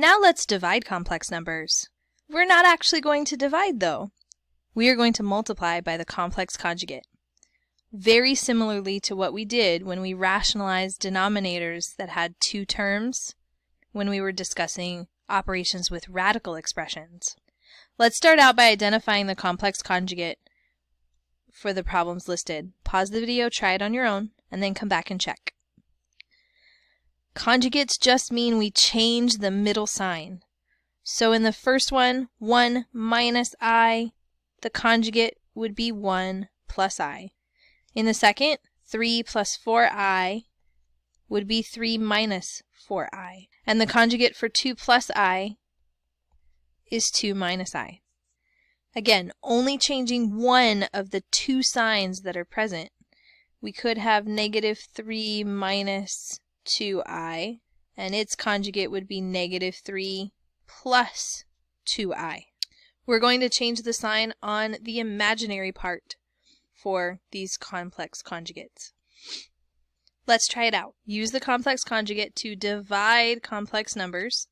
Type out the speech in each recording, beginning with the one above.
Now let's divide complex numbers. We're not actually going to divide though. We are going to multiply by the complex conjugate. Very similarly to what we did when we rationalized denominators that had two terms when we were discussing operations with radical expressions. Let's start out by identifying the complex conjugate for the problems listed. Pause the video, try it on your own, and then come back and check. Conjugates just mean we change the middle sign. So in the first one, 1 minus I, the conjugate would be 1 plus I. In the second, 3 plus 4I would be 3 minus 4I. And the conjugate for 2 plus I is 2 minus I. Again, only changing one of the two signs that are present. We could have negative 3 minus 2I, and its conjugate would be negative 3 plus 2I. We're going to change the sign on the imaginary part for these complex conjugates. Let's try it out. Use the complex conjugate to divide complex numbers.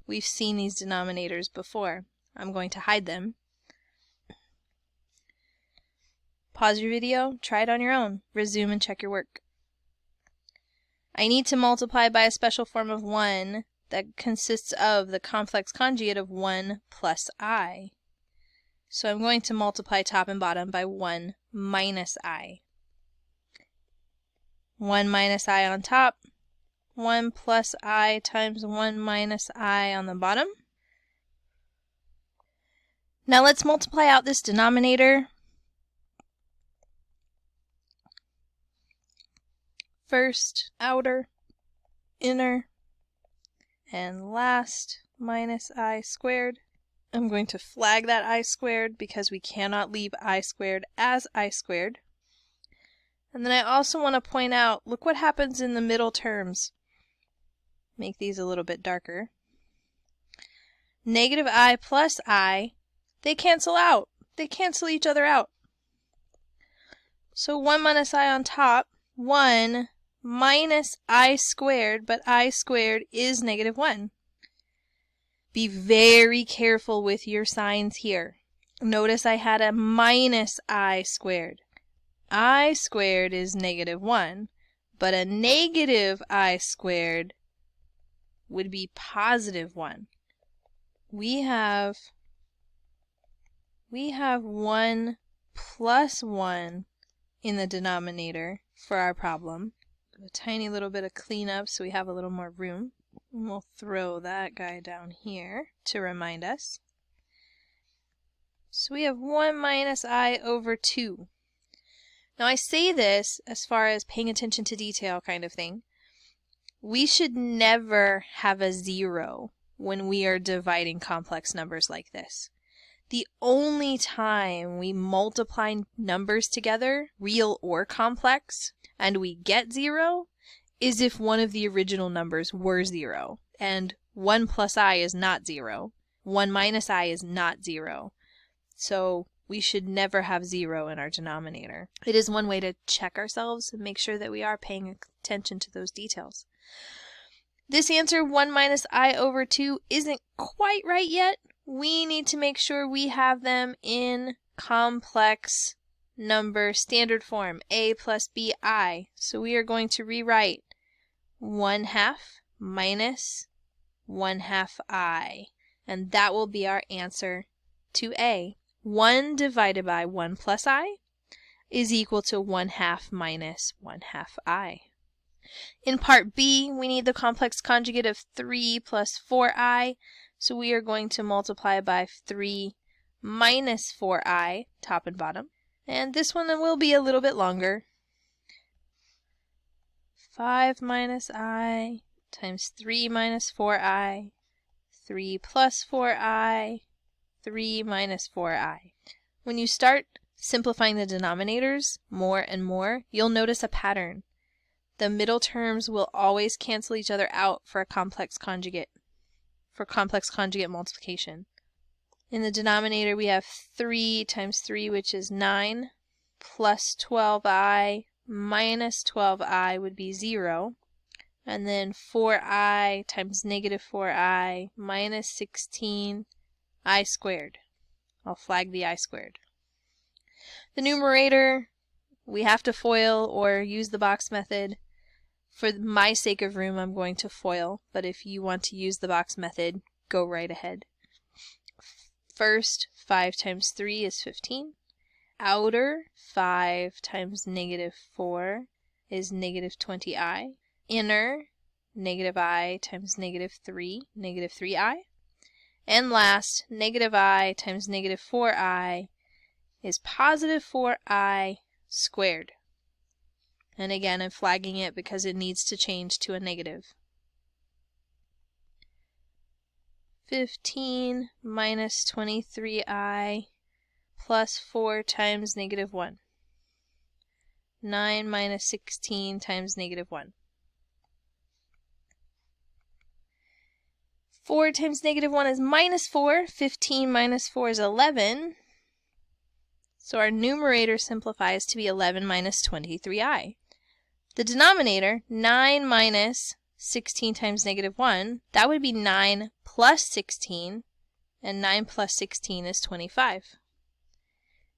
We've seen these denominators before. I'm going to hide them. Pause your video, try it on your own, resume and check your work. I need to multiply by a special form of 1 that consists of the complex conjugate of 1 plus I. So I'm going to multiply top and bottom by 1 minus I. 1 minus I on top, 1 plus I times 1 minus I on the bottom. Now let's multiply out this denominator. First, outer, inner, and last, minus I squared. I'm going to flag that I squared because we cannot leave I squared as I squared. And then I also want to point out, look what happens in the middle terms. Make these a little bit darker. Negative I plus I, they cancel out. They cancel each other out. So 1 minus I on top, 1 minus I squared, but I squared is negative 1. Be very careful with your signs here. Notice I had a minus I squared. I squared is negative 1, but a negative I squared would be positive 1. We have 1 plus 1 in the denominator for our problem. A tiny little bit of cleanup so we have a little more room. And we'll throw that guy down here to remind us. So we have 1 minus I over 2. Now I say this as far as paying attention to detail kind of thing. We should never have a 0 when we are dividing complex numbers like this. The only time we multiply numbers together, real or complex, and we get 0 is if one of the original numbers were 0. And 1 plus I is not 0. 1 minus I is not 0. So we should never have 0 in our denominator. It is one way to check ourselves and make sure that we are paying attention to those details. This answer, 1 minus I over 2, isn't quite right yet. We need to make sure we have them in complex number standard form, a plus bi. So we are going to rewrite 1/2 minus 1/2 I. And that will be our answer to A. 1 divided by 1 plus I is equal to 1/2 minus 1/2 I. In part B, we need the complex conjugate of 3 plus 4i, so we are going to multiply by 3 minus 4i, top and bottom. And this one will be a little bit longer. 5 minus I times 3 minus 4i, 3 plus 4i, 3 minus 4i. When you start simplifying the denominators more and more, you'll notice a pattern. The middle terms will always cancel each other out for a complex conjugate, for complex conjugate multiplication. In the denominator, we have 3 times 3, which is 9, plus 12i minus 12i would be 0. and then 4i times negative 4i minus 16i squared. I'll flag the I squared. The numerator, we have to FOIL or use the box method. For my sake of room, I'm going to FOIL, but if you want to use the box method, go right ahead. First, 5 times 3 is 15. Outer, 5 times negative 4 is negative 20i. Inner, negative I times negative 3i. And last, negative I times negative 4i is positive 4i squared. And again, I'm flagging it because it needs to change to a negative. 15 minus 23i plus 4 times negative 1. 9 minus 16 times negative 1. 4 times negative 1 is minus 4. 15 minus 4 is 11. So our numerator simplifies to be 11 minus 23i. The denominator, 9 minus 16 times negative 1, that would be 9 plus 16, and 9 plus 16 is 25.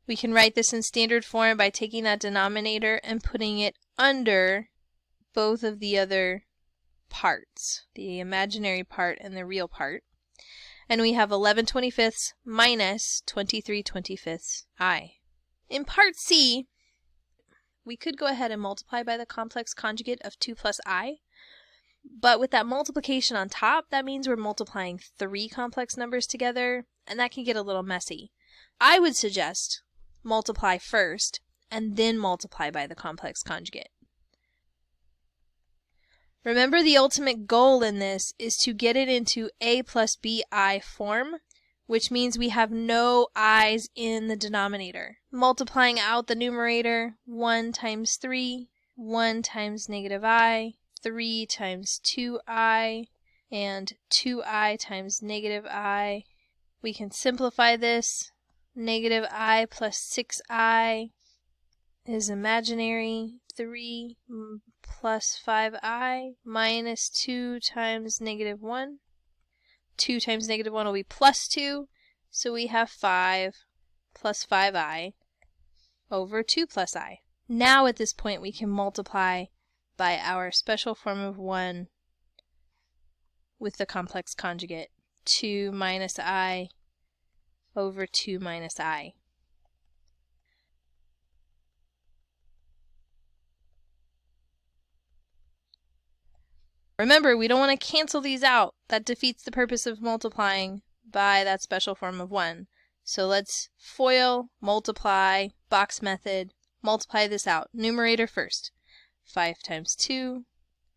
We can write this in standard form by taking that denominator and putting it under both of the other parts, the imaginary part and the real part. And we have 11 25ths minus 23 25ths I. In part C, we could go ahead and multiply by the complex conjugate of 2 plus I, but with that multiplication on top, that means we're multiplying 3 complex numbers together, and that can get a little messy. I would suggest multiply first, and then multiply by the complex conjugate. Remember, the ultimate goal in this is to get it into a plus bi form, which means we have no i's in the denominator. Multiplying out the numerator, 1 times 3, 1 times negative I, 3 times 2i, and 2i times negative I. We can simplify this. Negative I plus 6i is imaginary. 3 plus 5i minus 2 times negative 1. 2 times negative 1 will be plus 2, so we have 5 plus 5i over 2 plus I. Now at this point we can multiply by our special form of 1 with the complex conjugate. 2 minus I over 2 minus I. Remember, we don't want to cancel these out. That defeats the purpose of multiplying by that special form of 1. So let's FOIL, multiply, box method, multiply this out. Numerator first. 5 times 2,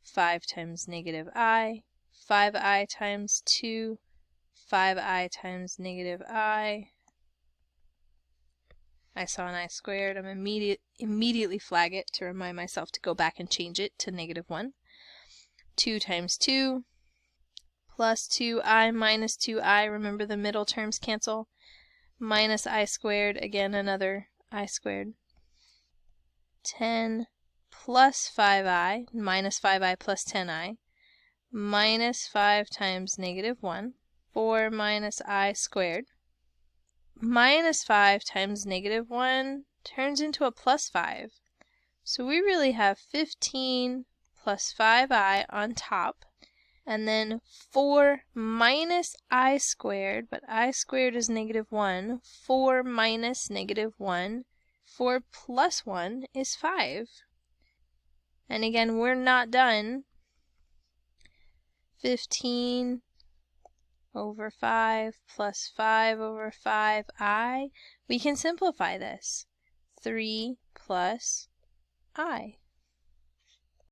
5 times negative I, 5i times 2, 5i times negative I. I saw an I squared. I'm immediately flag it to remind myself to go back and change it to negative 1. 2 times 2 plus 2i minus 2i. Remember, the middle terms cancel. Minus I squared. Again, another I squared. 10 plus 5i minus 5i plus 10i minus 5 times negative 1. 4 minus I squared. Minus 5 times negative 1 turns into a plus 5. So we really have 15 plus 5i on top, and then 4 minus I squared, but I squared is negative 1. 4 minus negative 1. 4 plus 1 is 5. And again, we're not done. 15 over 5 plus 5 over 5i. We can simplify this. 3 plus I.